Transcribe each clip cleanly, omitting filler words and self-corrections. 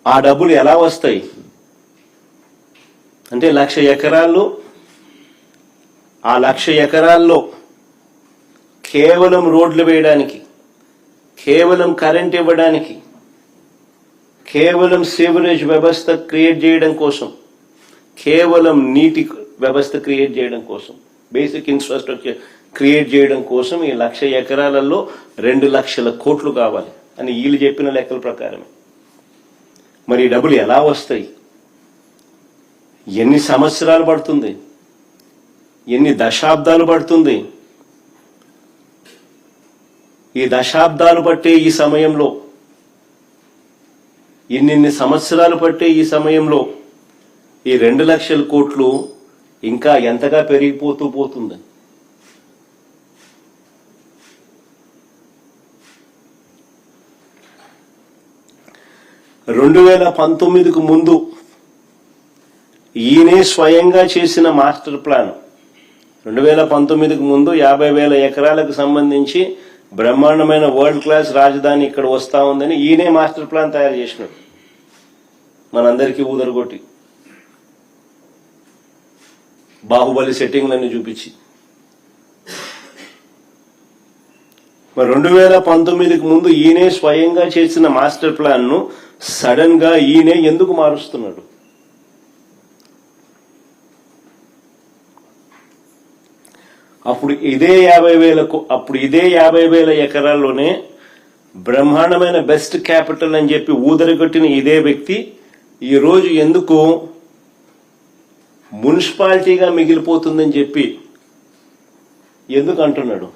ఆ డబ్బులు ఎలా వస్తాయి అంటే 1,00,000 ఎకరాల్లో, ఆ 1,00,000 ఎకరాల్లో కేవలం రోడ్లు వేయడానికి, కేవలం కరెంట్ ఇవ్వడానికి, కేవలం సివరేజ్ వ్యవస్థ క్రియేట్ చేయడం కోసం, కేవలం నీటి వ్యవస్థ క్రియేట్ చేయడం కోసం, బేసిక్ ఇన్ఫ్రాస్ట్రక్చర్ క్రియేట్ చేయడం కోసం ఈ 1,00,000 ఎకరాలలో 2,00,000 కోట్లు కావాలి అని వీళ్ళు చెప్పిన లెక్కల ప్రకారమే. మరి ఈ డబ్బులు ఎలా వస్తాయి? ఎన్ని సంవత్సరాలు పడుతుంది? ఎన్ని దశాబ్దాలు పడుతుంది? ఈ దశాబ్దాలు పట్టే ఈ సమయంలో, ఇన్ని సంవత్సరాలు పట్టే ఈ సమయంలో ఈ 2,00,000 కోట్లు ఇంకా ఎంతగా పెరిగిపోతూ పోతుంది. రెండు 2019కు ముందు ఈయనే స్వయంగా చేసిన మాస్టర్ ప్లాన్. 2019కు ముందు 50,000 ఎకరాలకు సంబంధించి బ్రహ్మాండమైన వరల్డ్ క్లాస్ రాజధాని ఇక్కడ వస్తా ఉందని ఈయనే మాస్టర్ ప్లాన్ తయారు చేసినాడు, మనందరికీ ఊదరగొట్టి, బాహుబలి సెట్టింగ్లన్నీ చూపించి. మరి 2019కు ముందు ఈయనే స్వయంగా చేసిన మాస్టర్ ప్లాన్ ను సడన్ గా ఈయనే ఎందుకు మారుస్తున్నాడు? అప్పుడు ఇదే 50,000 ఎకరాల్లోనే బ్రహ్మాండమైన బెస్ట్ క్యాపిటల్ అని చెప్పి ఊదరగొట్టిన ఇదే వ్యక్తి ఈరోజు ఎందుకు మున్సిపాలిటీగా మిగిలిపోతుందని చెప్పి ఎందుకు అంటున్నాడు?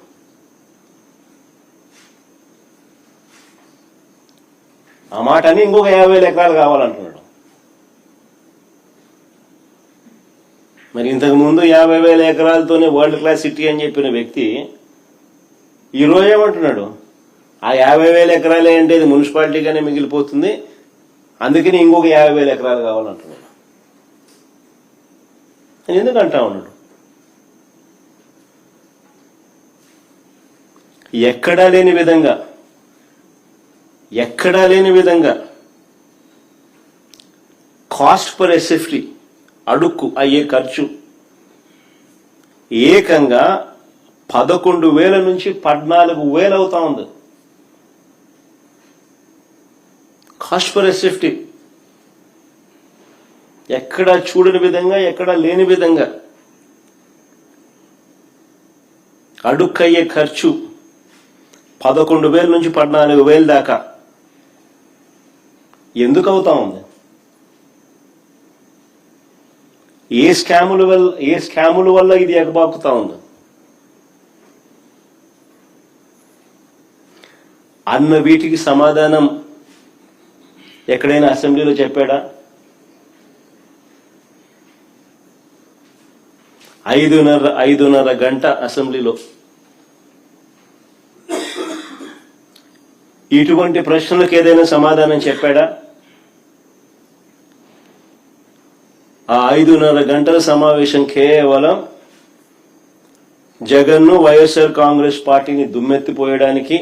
ఆ మాట అని ఇంకొక 50,000 ఎకరాలు కావాలంటున్నాడు. మరి ఇంతకు ముందు 50,000 ఎకరాలతోనే వరల్డ్ క్లాస్ సిటీ అని చెప్పిన వ్యక్తి ఈరోజు ఏమంటున్నాడు? ఆ 50,000 ఎకరాలే అంటే ఇది మున్సిపాలిటీగానే మిగిలిపోతుంది, అందుకని ఇంకొక 50,000 ఎకరాలు కావాలంటున్నాడు. అని ఎందుకు అంటా ఉన్నాడు? ఎక్కడా లేని విధంగా కాస్ట్ పర్ ఎస్ఎఫ్టీ, అడుక్కు అయ్యే ఖర్చు ఏకంగా 11,000 నుంచి 14,000 అవుతా ఉంది. కాస్ట్ పర్ ఎస్ఎఫ్టీ ఎక్కడా చూడని విధంగా, ఎక్కడా లేని విధంగా అడుక్కయ్యే ఖర్చు 11,000 నుంచి 14,000 దాకా ఎందుకు అవుతా ఉంది? ఏ స్కాముల వల్ల ఇది ఎగబాకుతా ఉంది అన్న వీటికి సమాధానం ఎక్కడైనా అసెంబ్లీలో చెప్పాడా? 5:30 గంట అసెంబ్లీలో ఇటువంటి ప్రశ్నలకు ఏదైనా సమాధానం చెప్పాడా? ఆ 5:30 గంటల సమావేశం కేవలం జగన్ను, వైఎస్ఆర్ కాంగ్రెస్ పార్టీని దుమ్మెత్తిపోయడానికి,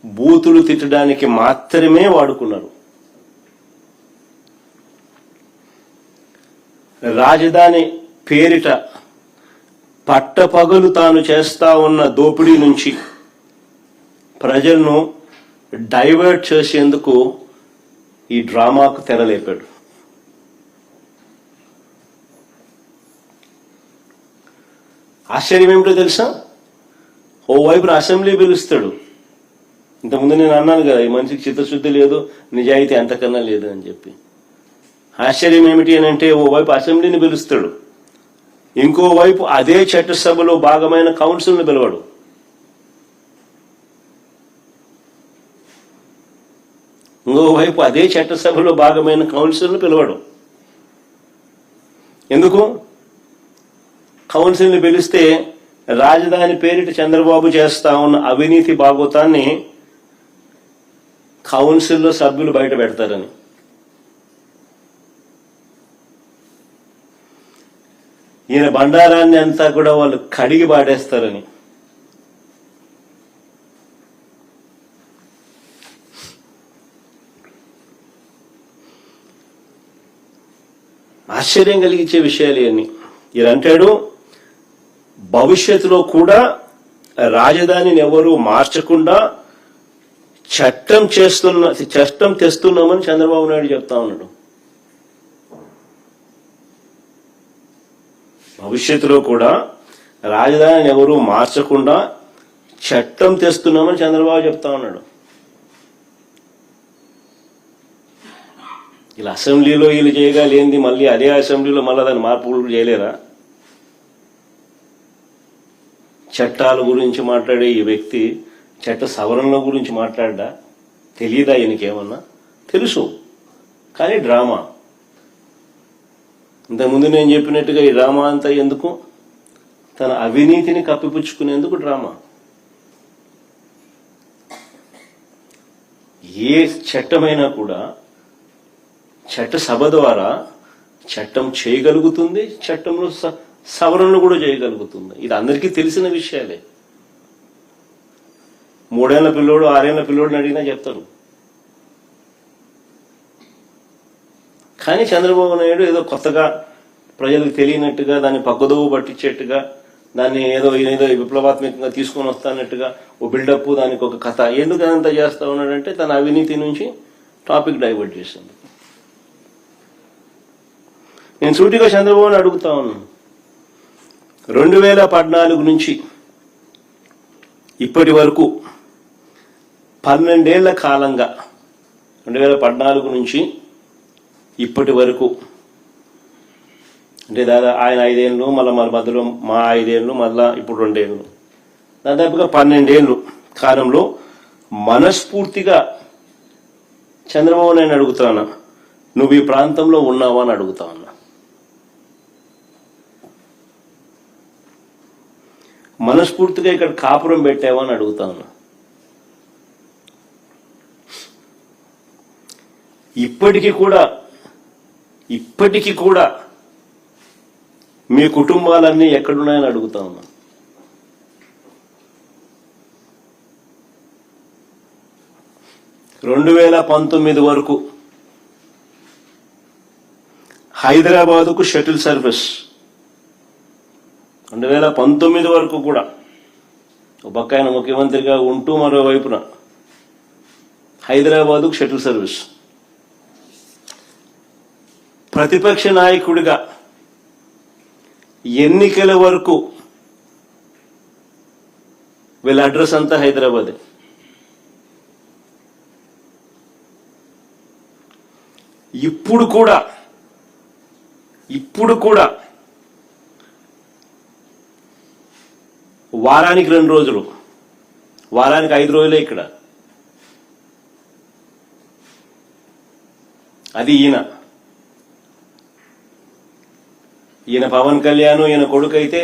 బూతులు తిట్టడానికి మాత్రమే వాడుకున్నారు. రాజధాని పేరిట పట్టపగలు తాను చేస్తా ఉన్న దోపిడీ నుంచి ప్రజలను డైవర్ట్ చేసేందుకు ఈ డ్రామాకు తెరలేపాడు. ఆశ్చర్యం ఏమిటో తెలుసా? ఓవైపు అసెంబ్లీ పిలుస్తాడు. ఇంతకుముందు నేను అన్నాను కదా, ఈ మనిషికి చిత్తశుద్ధి లేదు, నిజాయితీ అంతకన్నా లేదు అని చెప్పి. ఆశ్చర్యం ఏమిటి అని అంటే, ఓవైపు అసెంబ్లీని పిలుస్తాడు, ఇంకోవైపు అదే చట్టసభలో భాగమైన కౌన్సిల్ని పిలవడు. ఇంకోవైపు అదే చట్టసభలో భాగమైన కౌన్సిల్ని పిలవడు. ఎందుకు? కౌన్సిల్ని పిలిస్తే రాజధాని పేరిట చంద్రబాబు చేస్తా ఉన్న అవినీతి భాగోతాన్ని కౌన్సిల్లో సభ్యులు బయట పెడతారని. ఈయన బండారాన్ని అంతా కూడా వాళ్ళు కడిగి పాడేస్తారని. ఆశ్చర్యం కలిగించే విషయాలు ఇవన్నీ. ఈయన అంటాడు, భవిష్యత్తులో కూడా రాజధానిని ఎవరు మార్చకుండా చట్టం తెస్తున్నామని చంద్రబాబు నాయుడు చెప్తా ఉన్నాడు. భవిష్యత్తులో కూడా రాజధానిని ఎవరు మార్చకుండా చట్టం తెస్తున్నామని చంద్రబాబు చెప్తా ఉన్నాడు. ఇలా అసెంబ్లీలో వీళ్ళు చేయగలేంది మళ్ళీ అదే అసెంబ్లీలో మళ్ళీ దాన్ని మార్పులు చేయలేరా? చట్టాల గురించి మాట్లాడే ఈ వ్యక్తి చట్ట సవరణల గురించి మాట్లాడ్డా? తెలియదా ఈయనకేమన్నా? తెలుసు, కానీ డ్రామా. ఇంతకుముందు నేను చెప్పినట్టుగా ఈ డ్రామా అంతా ఎందుకు? తన అవినీతిని కప్పిపుచ్చుకునేందుకు డ్రామా. ఏ చట్టమైనా కూడా చట్టసభ ద్వారా చట్టం చేయగలుగుతుంది, చట్టంలో సవరణలు కూడా చేయగలుగుతుంది. ఇది అందరికీ తెలిసిన విషయాలే. 3 ఏళ్ల పిల్లోడు 6 ఏళ్ల పిల్లోడిని అడిగినా చెప్తారు. కానీ చంద్రబాబు నాయుడు ఏదో కొత్తగా ప్రజలకు తెలియనట్టుగా, దాన్ని పక్కదోవ పట్టించేట్టుగా, దాన్ని ఏదో విప్లవాత్మకంగా తీసుకొని వస్తానట్టుగా ఓ బిల్డప్, దానికి ఒక కథ, ఎందుకు అదంతా చేస్తా ఉన్నాడంటే తన అవినీతి నుంచి టాపిక్ డైవర్ట్ చేసింది. నేను సూటిగా చంద్రబాబుని అడుగుతా ఉన్నాను, 2014 నుంచి ఇప్పటి వరకు 12 ఏళ్ల కాలంగా, 2014 నుంచి ఇప్పటి వరకు, అంటే దాదాపు ఆయన 5 ఏళ్ళు, మళ్ళీ మధ్యలో మా 5 ఏళ్ళు, మళ్ళా ఇప్పుడు 2 ఏళ్ళు, దాదాపుగా 12 ఏళ్ళు కాలంలో మనస్ఫూర్తిగా చంద్రబాబు నాయుడు అడుగుతాను, నువ్వు ఈ ప్రాంతంలో ఉన్నావా అని అడుగుతా ఉన్నా. మనస్ఫూర్తిగా ఇక్కడ కాపురం పెట్టావా అని అడుగుతా ఉన్నా. ఇప్పటికీ కూడా మీ కుటుంబాలన్నీ ఎక్కడున్నాయని అడుగుతా ఉన్నా. (2019) వరకు హైదరాబాదుకు షటిల్ సర్వీస్, 2019 వరకు కూడా ఒక పక్క ఆయన ముఖ్యమంత్రిగా ఉంటూ మరోవైపున హైదరాబాదుకు షటిల్ సర్వీస్. ప్రతిపక్ష నాయకుడిగా ఎన్నికల వరకు వీళ్ళ అడ్రస్ అంతా హైదరాబాదే. ఇప్పుడు కూడా వారానికి 2 రోజులు, వారానికి 5 రోజులే ఇక్కడ. అది ఈయన పవన్ కళ్యాణ్, ఈయన కొడుకు అయితే